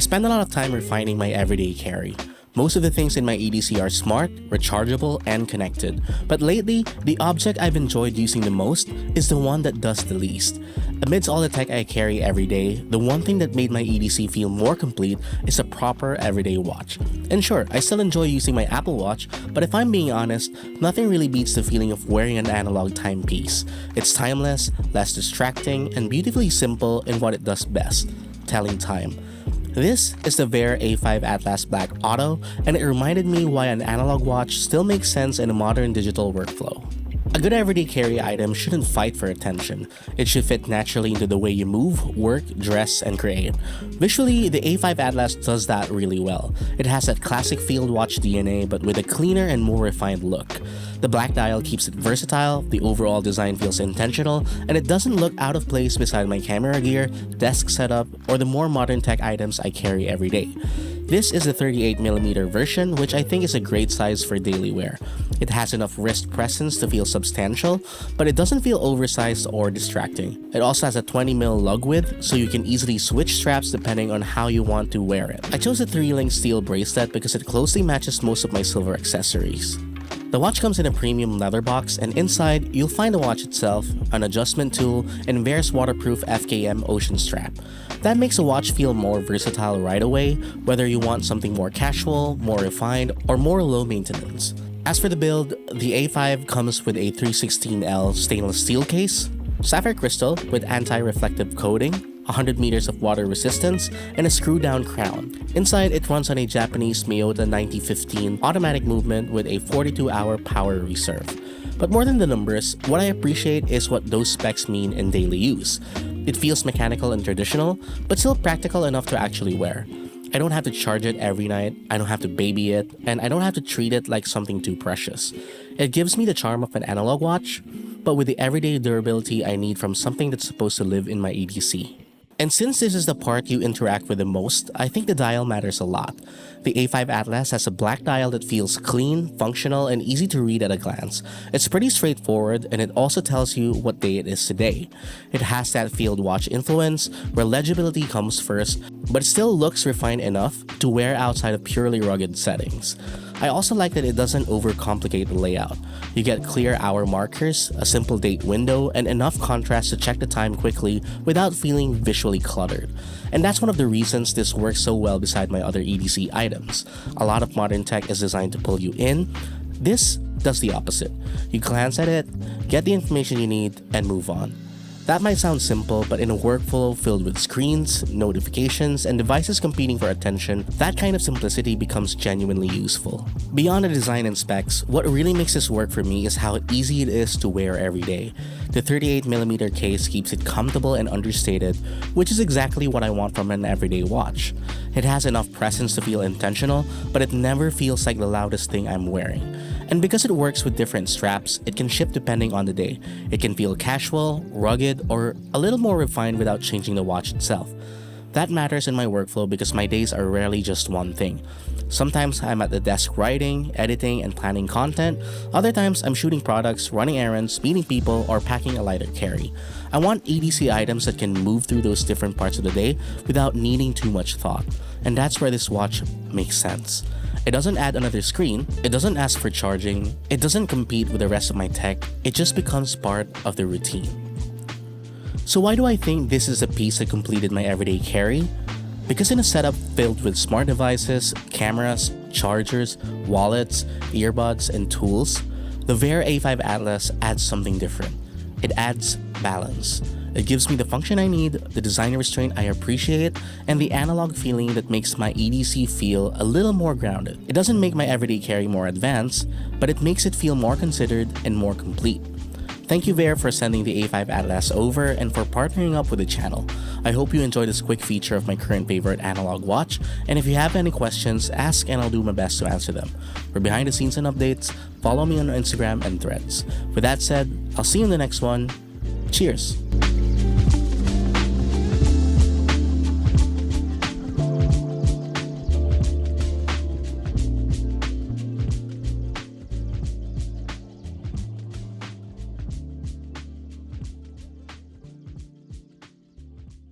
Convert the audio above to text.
spend a lot of time refining my everyday carry. Most of the things in my EDC are smart, rechargeable, and connected. But lately, the object I've enjoyed using the most is the one that does the least. Amidst all the tech I carry every day, the one thing that made my EDC feel more complete is a proper everyday watch. And sure, I still enjoy using my Apple Watch, but if I'm being honest, nothing really beats the feeling of wearing an analog timepiece. It's timeless, less distracting, and beautifully simple in what it does best, telling time. This is the Vaer A5 Atlas Black Auto, and it reminded me why an analog watch still makes sense in a modern digital workflow. A good everyday carry item shouldn't fight for attention. It should fit naturally into the way you move, work, dress, and create. Visually, the A5 Atlas does that really well. It has that classic field watch DNA, but with a cleaner and more refined look. The black dial keeps it versatile, the overall design feels intentional, and it doesn't look out of place beside my camera gear, desk setup, or the more modern tech items I carry every day. This is the 38mm version, which I think is a great size for daily wear. It has enough wrist presence to feel substantial, but it doesn't feel oversized or distracting. It also has a 20mm lug width, so you can easily switch straps depending on how you want to wear it. I chose a 3-link steel bracelet because it closely matches most of my silver accessories. The watch comes in a premium leather box, and inside, you'll find the watch itself, an adjustment tool, and Vaer's waterproof FKM ocean strap. That makes a watch feel more versatile right away, whether you want something more casual, more refined, or more low maintenance. As for the build, the A5 comes with a 316L stainless steel case, sapphire crystal with anti-reflective coating, 100 meters of water resistance, and a screw-down crown. Inside, it runs on a Japanese Miyota 9015 automatic movement with a 42-hour power reserve. But more than the numbers, what I appreciate is what those specs mean in daily use. It feels mechanical and traditional, but still practical enough to actually wear. I don't have to charge it every night, I don't have to baby it, and I don't have to treat it like something too precious. It gives me the charm of an analog watch, but with the everyday durability I need from something that's supposed to live in my EDC. And since this is the part you interact with the most, I think the dial matters a lot. The A5 Atlas has a black dial that feels clean, functional, and easy to read at a glance. It's pretty straightforward, and it also tells you what day it is today. It has that field watch influence, where legibility comes first, but it still looks refined enough to wear outside of purely rugged settings. I also like that it doesn't overcomplicate the layout. You get clear hour markers, a simple date window, and enough contrast to check the time quickly without feeling visually cluttered. And that's one of the reasons this works so well beside my other EDC items. A lot of modern tech is designed to pull you in. This does the opposite. You glance at it, get the information you need, and move on. That might sound simple, but in a workflow filled with screens, notifications, and devices competing for attention, that kind of simplicity becomes genuinely useful. Beyond the design and specs, what really makes this work for me is how easy it is to wear every day. The 38mm case keeps it comfortable and understated, which is exactly what I want from an everyday watch. It has enough presence to feel intentional, but it never feels like the loudest thing I'm wearing. And because it works with different straps, it can shift depending on the day. It can feel casual, rugged, or a little more refined without changing the watch itself. That matters in my workflow because my days are rarely just one thing. Sometimes I'm at the desk writing, editing, and planning content. Other times I'm shooting products, running errands, meeting people, or packing a lighter carry. I want EDC items that can move through those different parts of the day without needing too much thought. And that's where this watch makes sense. It doesn't add another screen, it doesn't ask for charging, it doesn't compete with the rest of my tech, it just becomes part of the routine. So why do I think this is a piece that completed my everyday carry? Because in a setup filled with smart devices, cameras, chargers, wallets, earbuds, and tools, the Vaer A5 Atlas adds something different. It adds balance. It gives me the function I need, the design restraint I appreciate, and the analog feeling that makes my EDC feel a little more grounded. It doesn't make my everyday carry more advanced, but it makes it feel more considered and more complete. Thank you Vaer for sending the A5 Atlas over and for partnering up with the channel. I hope you enjoyed this quick feature of my current favorite analog watch, and if you have any questions, ask and I'll do my best to answer them. For behind the scenes and updates, follow me on Instagram and Threads. With that said, I'll see you in the next one. Cheers!